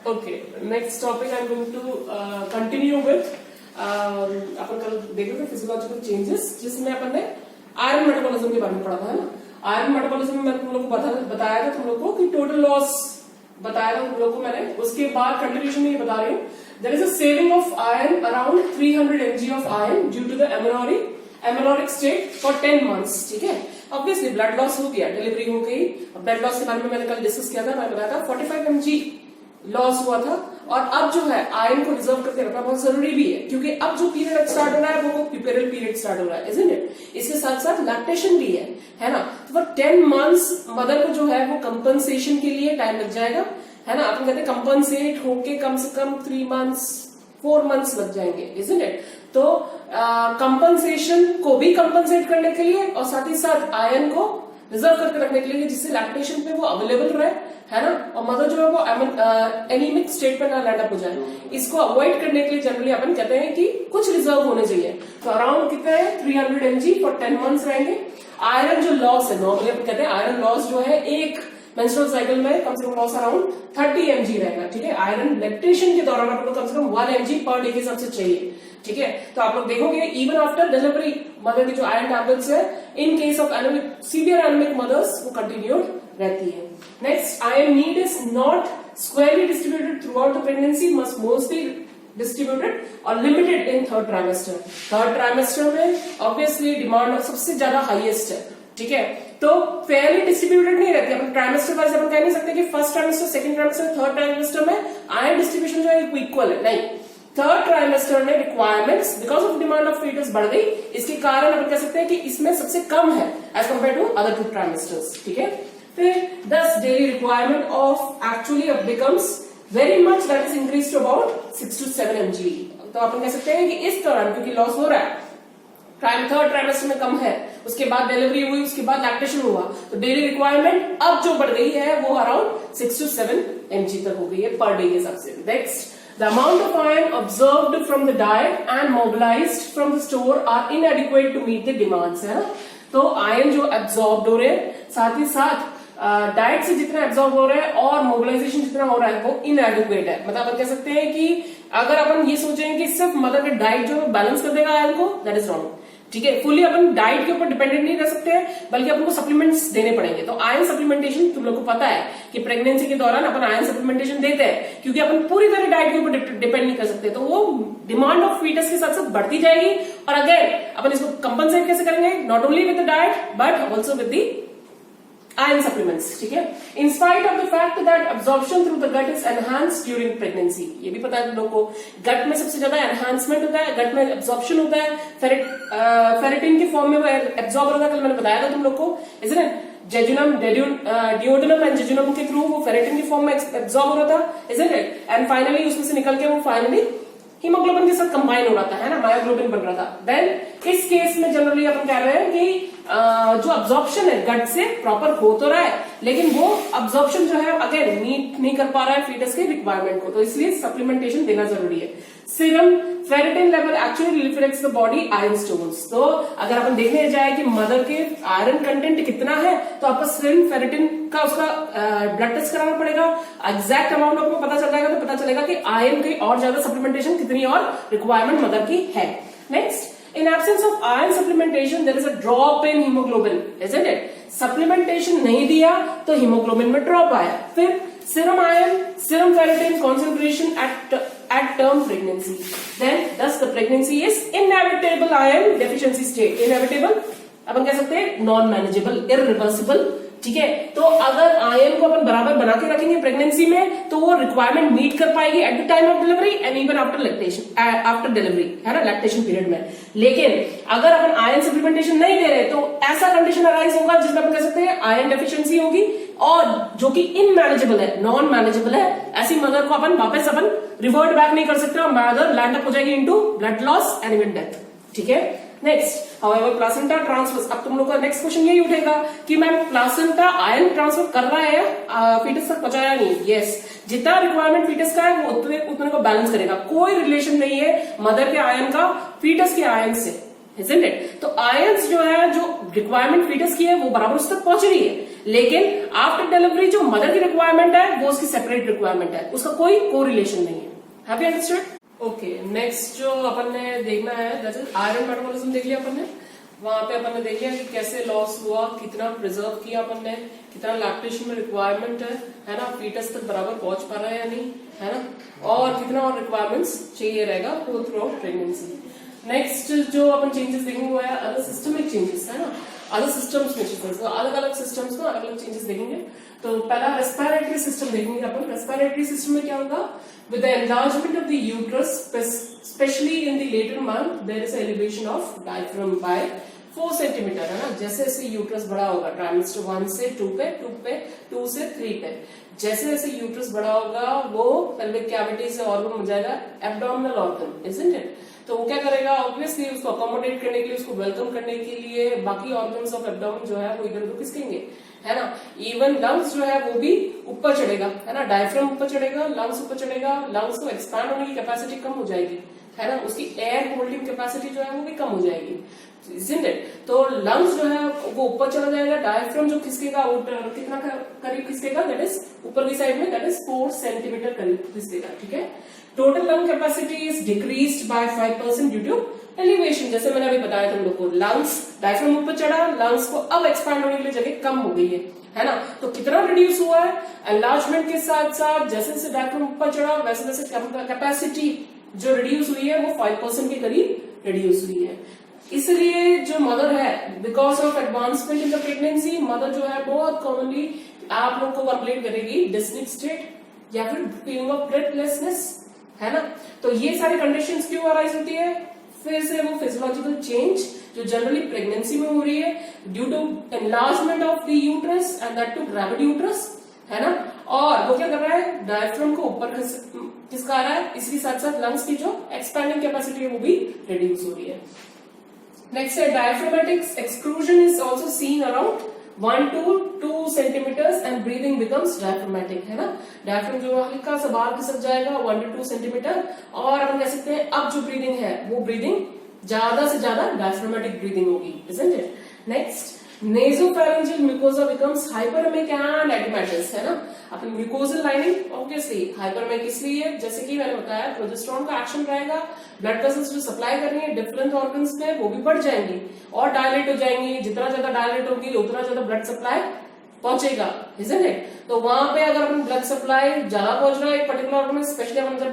Okay, next topic I am going to continue with अपन कल देख रहे थे फिजियोलॉजिकल चेंजेस, जिसमें अपन ने आयरन मेटाबॉलिज्म के बारे में पढ़ा था, है ना। आयरन मेटाबॉलिज्म में मैंने तुम लोग को बताया था तुम लोग को कि टोटल लॉस बताया था तुम लोग को मैंने। उसके बाद कंटिन्यूशन में ये बता रही हूँ, there is a saving of iron around 300 mg of iron due to the amenorrhoeic state for 10 months। ठीक है, ऑब्वियसली ब्लड लॉस हो गया, डिलीवरी हो गई। ब्लड लॉस के बारे में मैंने कल डिस्कस किया था, मैंने बताया था 45 mg लॉस हुआ था। और अब जो है आयरन को रिजर्व करके रखना बहुत जरूरी भी है, क्योंकि अब जो पीरियड स्टार्ट हो रहा है वो प्यूपेरल पीरियड स्टार्ट हो रहा है, इजंट इट। इसके साथ साथ लैक्टेशन भी है ना। तो फॉर 10 months मदर को जो है वो कंपनसेशन के लिए टाइम लग जाएगा, है ना। अपन कहते हैं कंपनसेट होके कम से कम 3 months 4 months लग जाएंगे, इजंट इट। तो कंपनसेशन को भी कंपनसेट करने के लिए और साथ ही साथ आयरन को रिजर्व करके रखने के लिए, जिससे लैक्टेशन पे वो अवेलेबल रहे, है ना। और मदर जो है वो एनीमिक स्टेट पे ना लैंड अप हो जाए। इसको अवॉइड करने के लिए जनरली अपन कहते हैं कि कुछ रिजर्व होने चाहिए। तो अराउंड कितना है 300 mg फॉर 10 months रहेंगे। आयरन जो लॉस है, नॉर्मली अपन कहते हैं आयरन लॉस जो है एक मेंस्ट्रुअल साइकिल में कम से कम लॉस अराउंड 30 mg रहेगा। ठीक है, आयरन लैक्टेशन के दौरान आपको कम से कम 1 mg पर डे के हिसाब से चाहिए। ठीक है, तो आप लोग देखोगे इवन आफ्टर डिलीवरी मदर की जो आयरन टैबलेट्स है, in case of severe anaemic mothers वो कंटिन्यूड रहती है। Next, iron need is not squarely distributed throughout the pregnancy, must mostly distributed और limited in third trimester. Third trimester में obviously demand सबसे ज्यादा highest है। ठीक है, तो फेयरली डिस्ट्रीब्यूटेड नहीं रहती। अपन ट्राइमेस्टर वाइज अपन कह नहीं सकते कि first trimester, second trimester, third trimester में आयरन डिस्ट्रीब्यूशन जो है इक्वल है, नहीं। थर्ड ट्राइमेस्टर में requirements because of demand of foetus बढ़ गई, इसके कारण अपन कह सकते हैं कि इसमें सबसे कम है as compare to other 2 trimesters. ठीक है, फिर 10 daily requirement of actually becomes very much, that is increase to about 6 to 7 mg। तो अपन कह सकते हैं कि इस दौरान क्योंकि लॉस हो रहा है, थर्ड ट्राइमेस्टर में कम है, उसके बाद डिलीवरी हुई, उसके बाद लैक्टेशन हुआ, तो डेली रिक्वायरमेंट अब जो बढ़ गई है वो अराउंड 6 to 7 mg तक हो गई है पर डे के हिसाब से। Next, the amount of iron observed from the diet and mobilized from the store are inadequate to meet the demands, है ना। तो आयरन जो एब्जॉर्ब हो रहे हैं, साथ ही साथ डाइट से जितना एब्जॉर्ब हो रहा है और मोबिलाइजेशन जितना हो रहा है वो इनएडिक्वेट है। मतलब अपन कह सकते हैं कि अगर अपन ये सोचें कि सिर्फ मदर का डाइट जो बैलेंस कर देगा आयरन को, दैट इज रॉन्ग। ठीक है, फुली अपन डाइट के ऊपर डिपेंडेंट नहीं रह सकते हैं, बल्कि अपन को सप्लीमेंट्स देने पड़ेंगे। तो आयरन सप्लीमेंटेशन तुम लोग को पता है कि प्रेगनेंसी के दौरान अपन आयरन सप्लीमेंटेशन देते हैं, क्योंकि अपन पूरी तरह डाइट के ऊपर डिपेंड नहीं कर सकते। तो वो डिमांड ऑफ फीटस के साथ साथ बढ़ती जाएगी। और अगेन अपन इसको कंपनसेट कैसे करेंगे, not only with the diet but also with the iron supplements। ठीक है, in spite of the fact that absorption through the gut is enhanced during pregnancy, ये भी पता है तुम लोग को, गट में सबसे ज्यादा एनहांसमेंट होता है, गट में एब्जॉर्प्शन होता है, फेरेटिन के फॉर्म में वो एब्जॉर्ब होता है। कल मैंने बताया था तुम लोग को, isn't it? Jejunum, duodenum and jejunum के थ्रू वो फेरेटिन के फॉर्म में एब्जॉर्ब हो रहा था, isn't it? एंड फाइनली उसमें से निकल के वो फाइनली हीमोग्लोबिन के साथ कंबाइन हो रहा था, है ना, मायोग्लोबिन बन रहा था। देन इस केस में जनरली अपन कह रहे हैं कि जो अब्जॉर्प्शन है गट से प्रॉपर हो तो रहा है, लेकिन वो अब्जॉर्प्शन जो है अगेन मीट नहीं कर पा रहा है फीटस के रिक्वायरमेंट को, तो इसलिए सप्लीमेंटेशन देना जरूरी है। Serum ferritin level actually reflects the body iron stones. तो अगर अपन देखने जाए कि मदर के आयरन कंटेंट कितना है, तो आपको सीरम फेरेटिन का उसका ब्लड टेस्ट कराना पड़ेगा। एग्जैक्ट अमाउंट आपको पता चल जाएगा, तो पता चलेगा कि आयरन की और ज्यादा सप्लीमेंटेशन कितनी और रिक्वायरमेंट मदर की है। Next, in absence of iron supplementation there is a drop in hemoglobin, isn't it? supplementation नहीं दिया तो hemoglobin में drop आया। फिर serum iron, serum ferritin concentration at term pregnancy, then thus the pregnancy is inevitable iron deficiency state। inevitable अपन कह सकते हैं non manageable, irreversible. ठीक है, तो अगर आयरन को अपन बराबर बना के रखेंगे प्रेगनेंसी में, तो वो रिक्वायरमेंट मीट कर पाएगी at the time of delivery and even after lactation, after delivery, है ना, लैक्टेशन पीरियड में। लेकिन अगर अपन आयरन सप्लीमेंटेशन नहीं दे रहे, तो ऐसा कंडीशन अराइज होगा जिसमें अपन कह सकते हैं आयरन डेफिशिएंसी होगी, और जो कि इनमैनेजेबल है, नॉन मैनेजेबल है। ऐसी मदर को अपन वापस अपन रिवर्ट बैक नहीं कर सकते, और मदर लैंड अप हो जाएगी into blood loss and even death. ठीक है, नेक्स्ट, हाउएवर प्लासेंटा ट्रांसफर। अब तुम लोग का नेक्स्ट क्वेश्चन यही उठेगा कि मैम प्लासेंटा आयरन ट्रांसफर कर रहा है फीटस तक पहुंचाया नहीं? यस, जितना रिक्वायरमेंट फीटस का है वो उतने को बैलेंस करेगा। कोई रिलेशन नहीं है मदर के आयरन का फीटस के आयरन से, isn't it? तो आयंस जो है, जो रिक्वायरमेंट फीटस की है वो बराबर उस तक पहुंच रही है, लेकिन आफ्टर डिलीवरी जो मदर की रिक्वायरमेंट है वो उसकी सेपरेट रिक्वायरमेंट है, उसका कोई कोरिलेशन नहीं है। Have you understood? Okay, next जो अपन ने देखना है दैट इज आयरन मेटाबॉलिज्म देख लिया अपन ने। वहां पे अपन ने देख लिया कि कैसे लॉस हुआ, कितना प्रिजर्व किया अपन ने, कितना लैक्टेशन में रिक्वायरमेंट है ना, फीटस तक बराबर पहुंच पा रहा है या नहीं, है ना, और कितना और रिक्वायरमेंट्स चाहिए रहेगा थ्रू आउट प्रेगनेंसी। नेक्स्ट जो अपन चेंजेस देखेंगे वो है अदर सिस्टमिक चेंजेस, है ना, अदर सिस्टम्स में चेंजेस, अलग अलग सिस्टम्स में अलग अलग चेंजेस देखेंगे। तो पहला रेस्पिरेटरी सिस्टम देखेंगे अपन। रेस्पिरेटरी सिस्टम में क्या होगा, with the enlargement of the uterus, especially in the later month, there is elevation of diaphragm by 4 centimetre, है ना। जैसे जैसे यूट्रस बड़ा होगा ट्राइमेस्टर 1 से 2 पे, 2 से 3 पे, जैसे जैसे यूट्रस बड़ा होगा वो पेल्विक कैविटी से ऑर्गन हो जाएगा एब्डोमिनल ऑर्गन, इजंट इट। तो वो क्या करेगा, ऑब्वियसली उसको अकोमोडेट करने के लिए, उसको वेलकम करने के लिए बाकी ऑर्गन्स ऑफ एब्डोमेन जो है वो इधर उधर खिसकेंगे, है ना। इवन लंग्स जो है वो भी ऊपर चढ़ेगा, है ना, डायफ्राम ऊपर चढ़ेगा, लंग्स ऊपर चढ़ेगा, लंग्स को एक्सपैंड होने की कैपेसिटी कम हो जाएगी, है ना, उसकी एयर होल्डिंग कैपेसिटी जो है वो भी कम हो जाएगी, isn't it? तो लंग्स जो है वो ऊपर चला जाएगा, डायफ्राम जो खिसकेगा वो कितना करीब खिसकेगा, दैट इज ऊपर की साइड में, दैट इज 4 सेंटीमीटर करीब खिसकेगा, ठीक है। Total lung capacity is decreased by 5% due to elevation. जैसे मैंने अभी बताया तुम लोग को, लंग्स डायफ्राम ऊपर चढ़ा, लंग्स को अब एक्सपैंड होने के लिए जगह कम हो गई है ना। तो कितना रिड्यूस हुआ है, एनलार्जमेंट के साथ साथ जैसे जैसे डायफ्राम ऊपर चढ़ा वैसे वैसे कैपेसिटी जो रिड्यूस हुई है वो 5% के करीब रिड्यूस हुई है। इसलिए जो मदर है, because of advancement in the pregnancy, mother जो है बहुत कॉमनली आप लोग को कंप्लेन करेगी डिस्निक स्टेट या फिर फीलिंग ऑफ ब्रेथलेसनेस, है ना। तो ये सारी कंडीशंस क्यों अराइज होती है, फिर से वो फिजियोलॉजिकल चेंज जो जनरली प्रेगनेंसी में हो रही है due to enlargement of the uterus and that to gravid uterus, है ना। और वो क्या कर रहा है, डायफ्राम को ऊपर खिसका रहा है, इसके साथ साथ लंग्स की जो एक्सपैंडिंग कैपेसिटी है वो भी रिड्यूस हो रही है। नेक्स्ट है diaphragmatic exclusion is also seen around 1 to 2 centimetres and breathing becomes diaphragmatic, है ना। डायफ्राम जो हल्का सा बाहर खिसक जाएगा 1 to 2 सेंटीमीटर, और अपन कह सकते हैं अब जो ब्रीदिंग है वो ब्रीदिंग ज्यादा से ज्यादा डायफ्रामेटिक ब्रीदिंग होगी, isn't it? Next, nasopharyngeal mucosa becomes hyperaemic and oedematous, है ना। अपन म्यूकोजल लाइनिंग ऑब्वियसली हाइपरमिक इसलिए, जैसे कि मैंने बताया, प्रोजेस्टेरोन का एक्शन रहेगा, ब्लड वेसल्स जो सप्लाई कर रही है डिफरेंट ऑर्गन्स में वो भी बढ़ जाएंगी और डायलेट हो जाएंगी। जितना ज्यादा डायलेट होगी उतना ज्यादा ब्लड सप्लाई पहुंचेगा, isn't it? तो वहां पे अगर अपन ब्लड सप्लाई ज्यादा पहुंच रहा है एक पर्टिकुलर ऑर्गन में, स्पेशली अपन जब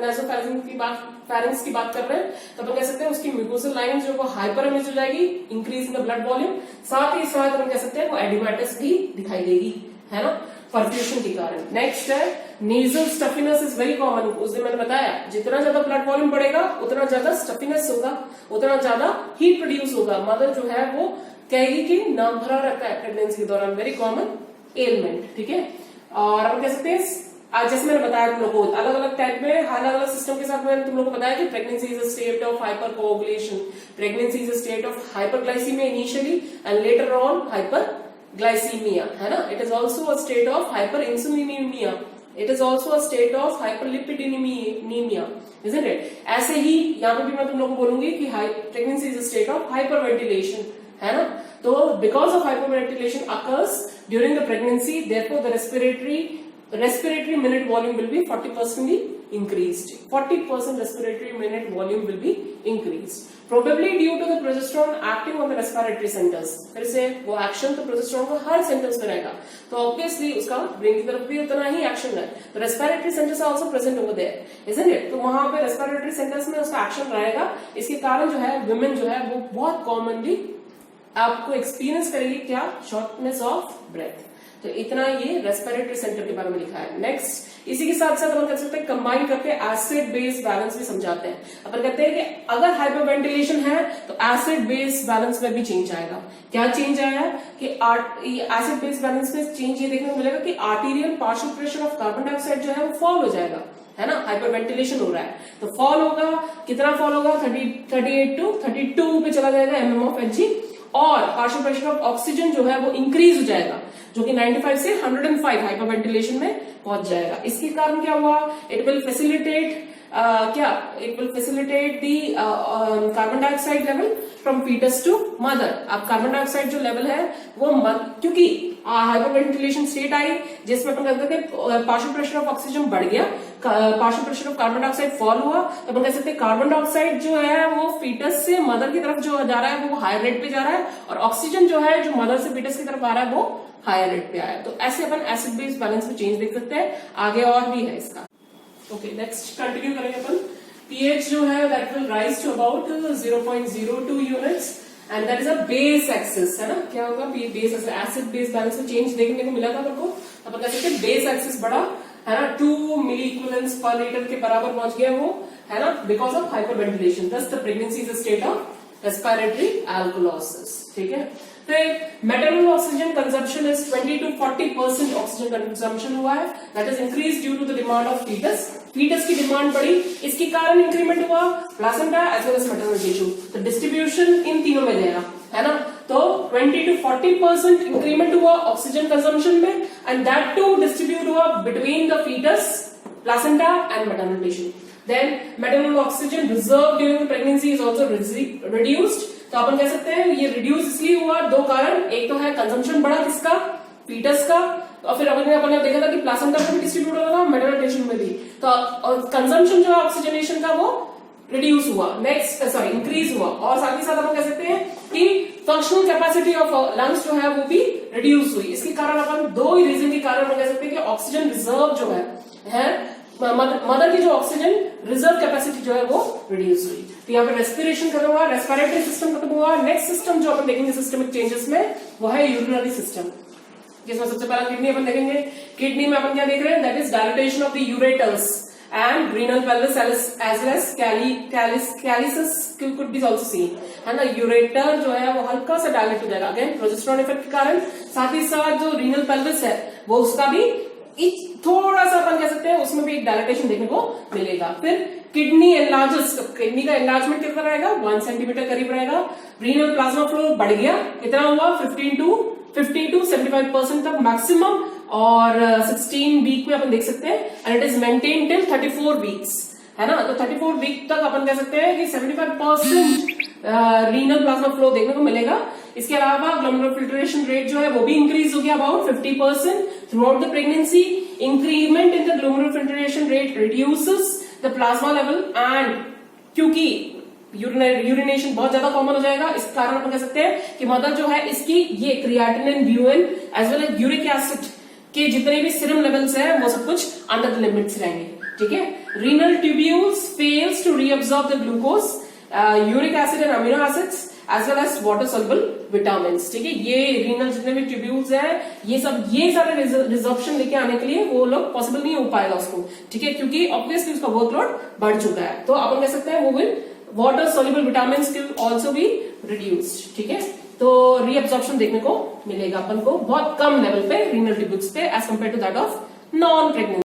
नेसोफैरिंक्स की बात कर रहे हैं, तो अपन कह सकते हैं उसकी म्यूकोसल लाइन जो वो हाइपरमिक हो जाएगी, increase in the blood volume, साथ ही साथ अपन कह सकते हैं वो एडिमेटस भी दिखाई देगी, है ना, परफ्यूजन के कारण। नेक्स्ट है नेजल स्टफिनेस इज वेरी कॉमन। उस दिन मैंने बताया जितना ज्यादा ब्लड वॉल्यूम बढ़ेगा उतना ज्यादा स्टफिनेस होगा, उतना ज्यादा हीट प्रोड्यूस होगा। मदर जो है वो कहेगी कि नाक भरा रहता है प्रेगनेंसी के दौरान, वेरी कॉमन एलिमेंट, ठीक है। और हम कह सकते हैं जैसे मैंने बताया तुम लोगों को अलग अलग टाइप में अलग अलग सिस्टम के साथ मैंने तुम लोगों को बताया कि pregnancy is a state of hypercoagulation, pregnancy is a state of hyperglycaemia initially and later on hyperglycaemia, है ना। It is also a state of hyperinsulinaemia, it is also a state of hyperlipidaemia, isn't it? ऐसे ही यहाँ पे भी मैं तुम लोगों को बोलूंगी कि pregnancy is a state of hyperventilation, है ना। तो because of hyperventilation occurs during the pregnancy, therefore the respiratory minute volume will be 40% increased. 40% respiratory minute volume will be increased, probably due to the progesterone acting on the respiratory centers. फिर से वो action तो progesterone का हर centres में रहेगा, तो obviously उसका brain की तरफ भी उतना ही एक्शन है। तो respiratory centres are also present over there, isn't it? तो वहां पे रेस्पिरेटरी सेंटर्स में उसका एक्शन रहेगा। इसके कारण जो है वुमेन जो है वो बहुत कॉमनली आपको एक्सपीरियंस करेगी क्या, शॉर्टनेस ऑफ ब्रेथ। तो इतना ये रेस्पिरेटरी सेंटर के बारे में लिखा है। नेक्स्ट, इसी के साथ साथ अपन कर सकते हैं कंबाइन करके एसिड बेस बैलेंस भी समझाते हैं। अपन कहते हैं कि अगर हाइपरवेंटिलेशन है तो एसिड बेस बैलेंस में भी चेंज आएगा। क्या चेंज आया कि एसिड बेस बैलेंस में चेंज ये देखने को मिलेगा कि arterial partial pressure of carbon dioxide जो है वो फॉल हो जाएगा, है ना। हाइपरवेंटिलेशन हो रहा है तो फॉल होगा, कितना फॉल होगा, 38 to 32 पे चला जाएगा mm of Hg, और पार्शियल प्रेशर ऑफ ऑक्सीजन जो है वो इंक्रीज हो जाएगा, जो कि 95 से 105 हाइपरवेंटिलेशन में पहुंच जाएगा। इसके कारण क्या हुआ, it will facilitate the carbon dioxide level from foetus to mother. अब कार्बन डाइऑक्साइड जो लेवल है वो क्योंकि हाइपरवेंटिलेशन स्टेट आई, जिसमें अपन कहते थे पार्शियल प्रेशर ऑफ ऑक्सीजन बढ़ गया, partial pressure of carbon dioxide fall हुआ, तो अपन कह सकते हैं कार्बन डाइऑक्साइड जो है वो फीटस से मदर की तरफ जो जा रहा है वो हायर रेट पे जा रहा है, और ऑक्सीजन जो है जो मदर से फीटस की तरफ आ रहा है वो हायर रेट पे आया। तो ऐसे अपन एसिड बेस बैलेंस में चेंज देख सकते हैं। आगे और भी है इसका। ओके, नेक्स्ट कंटिन्यू करेंगे अपन। pH जो है that will rise to about 0.02 units and that is a base excess, है ना। क्या होगा, base excess, acid base balance में चेंज देखने को मिला था अपन को। अपन कह सकते हैं बेस एक्सिस बढ़ा, है ना, 2 मिली इक्विवेलेंट्स पर लीटर के बराबर पहुंच गया वो, है ना, because of hyperventilation. Thus the pregnancy is a state of respiratory alkalosis. ठीक है, फिर maternal oxygen consumption is 20 to 40% oxygen consumption हुआ है, that is increase due to the demand of foetus. Foetus की डिमांड बढ़ी, इसके कारण इंक्रीमेंट हुआ placenta as well as maternal tissue. तो डिस्ट्रीब्यूशन इन तीनों में गया, है ना। तो 20 to 40% इंक्रीमेंट हुआ ऑक्सीजन कंजम्पशन में, एंड दैट टू डिस्ट्रीब्यूट हुआ between the foetus, placenta and maternal tissue. Then maternal oxygen reserve during the pregnancy is also reduced। तो अपन कह सकते हैं ये रिड्यूस इसलिए हुआ, दो कारण, एक तो है कंजम्पशन बढ़ा किसका, फीटस का, और फिर अपन ने देखा था कि प्लासेंटा में भी डिस्ट्रीब्यूट होगा, मैटरनल टिश्यू में भी। तो कंजम्पशन जो है ऑक्सीजनेशन का वो रिड्यूस हुआ, नेक्स्ट सॉरी इंक्रीज हुआ, और साथ ही साथ अपन कह सकते हैं कि फंक्शनल कैपेसिटी ऑफ लंग्स जो है वो भी रिड्यूस हुई। इसके कारण अपन दो ही रीजन के कारण अपन कह सकते हैं कि ऑक्सीजन रिजर्व जो है मदर की जो ऑक्सीजन रिजर्व कैपेसिटी जो है वो रिड्यूस हुई। तो यहाँ पे रेस्पिरेशन खत्म हुआ, रेस्पिरेटरी सिस्टम खत्म हुआ। नेक्स्ट सिस्टम जो अपन देखेंगे सिस्टमेटिक चेंजेस में वो है यूरिनरी सिस्टम, जिसमें सबसे पहला किडनी अपन देखेंगे। किडनी में अपन क्या देख रहे हैं, that is dilatation of the ureters and renal pelvis as well as calyces could be also seen, है ना। यूरेटर जो है वो हल्का सा डायलेट हो जाएगा, अगेन प्रोजेस्टेरोन इफेक्ट के कारण। साथ ही साथ जो रीनल पेल्विस है वो उसका भी थोड़ा सा अपन कह सकते हैं उसमें भी एक डायलेटेशन देखने को मिलेगा। फिर किडनी एनलार्जेस, किडनी का एनलार्जमेंट कितना रहेगा, 1 सेंटीमीटर करीब रहेगा। रीनल प्लाज्मा फ्लो बढ़ गया, कितना हुआ, 50 to 75% तक मैक्सिमम, और 16 वीक में अपन देख सकते हैं, and it is maintain till 34 weeks, है ना। तो 34 वीक तक अपन कह सकते हैं कि 75% रीनल प्लाज्मा फ्लो देखने को मिलेगा। इसके अलावा ग्लोमेरुलर फिल्ट्रेशन रेट जो है वो भी इंक्रीज हो गया about 50% through out the pregnancy. Increment in the glomerular filtration rate reduces the plasma level, and क्योंकि यूरिनेशन बहुत ज्यादा कॉमन हो जाएगा, इस कारण अपन कह सकते हैं कि मदर जो है इसकी ये creatinine, BUN as well as uric acid के जितने भी सीरम लेवल्स है वो सब कुछ अंडर द लिमिट्स रहेंगे। ठीक है, renal tubules fails to reabsorb the glucose, uric acid and amino acids as well as water soluble vitamin. ठीक है, ये रीनल जितने भी ट्यूब्यूल्स हैं ये सारे रिजॉर्प्शन लेके आने के लिए वो लोग पॉसिबल नहीं हो पाएगा उसको। ठीक है, क्योंकि ऑब्वियसली उसका वर्कलोड बढ़ चुका है। तो अपन कह सकते हैं वो will water soluble vitamin will also be reduced. ठीक है, तो रीअब्सॉर्प्शन देखने को मिलेगा अपन को बहुत कम लेवल पे रीनल ट्यूब्यूल्स पे as compare to that of non pregnant.